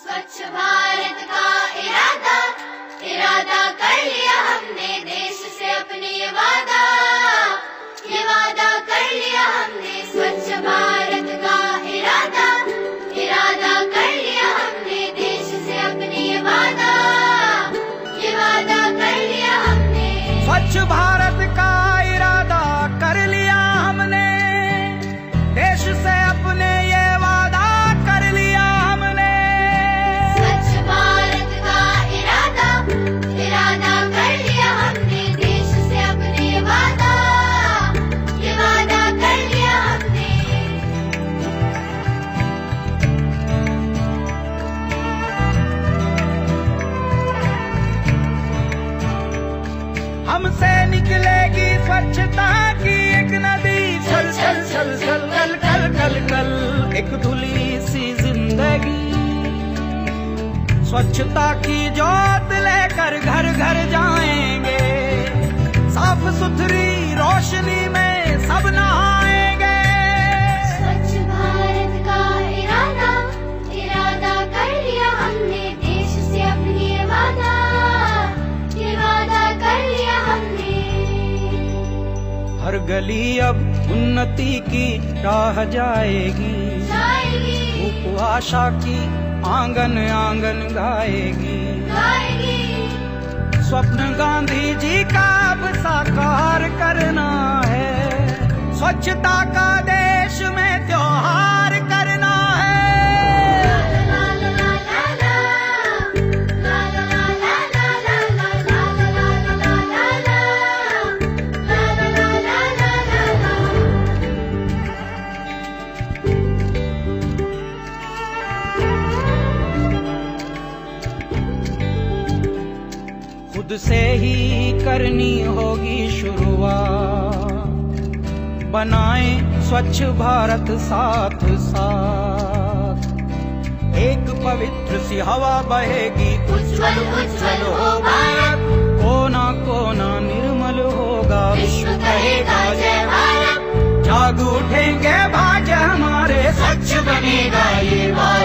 स्वच्छ भारत का इरादा इरादा कर लिया हमने, देश से अपने ये वादा कर लिया हमने। स्वच्छ भारत का इरादा इरादा कर लिया हमने, देश से अपने ये वादा कर लिया हमने। स्वच्छ भारत का इरादा कर लिया हमने, देश से अपने ये वादा कर लिया हमने। स्वच्छ भारत का इरादा इरादा कर लिया हमने, देश से अपने ये वादा कर लिया हमने। हमसे निकलेगी स्वच्छता की एक नदी, छल छल छल छल कल कल कल कल एक धुली सी जिंदगी। स्वच्छता की जोत लेकर घर घर जाएंगे, साफ सुथरी रोशनी में सब नहाएंगे। स्वच्छ भारत का इरादा इरादा कर लिया हमने, देश से अपनी ये वादा कर लिया हमने। हर गली अब उन्नति की राह जाएगी, धूप आशा की आंगन आंगन गाएगी। स्वप्न गांधी जी का अब साकार करना है, स्वच्छता का देश में त्योहार करना है। खुद से ही करनी होगी शुरुआत, बनाएं स्वच्छ भारत साथ साथ। एक पवित्र सी हवा बहेगी, उज्जवल उज्जवल हो भारत, कोना कोना निर्मल होगा, विश्व कहेगा जय भारत। जाग उठेंगे भाग्य हमारे, स्वच्छ बनेगा ये भारत।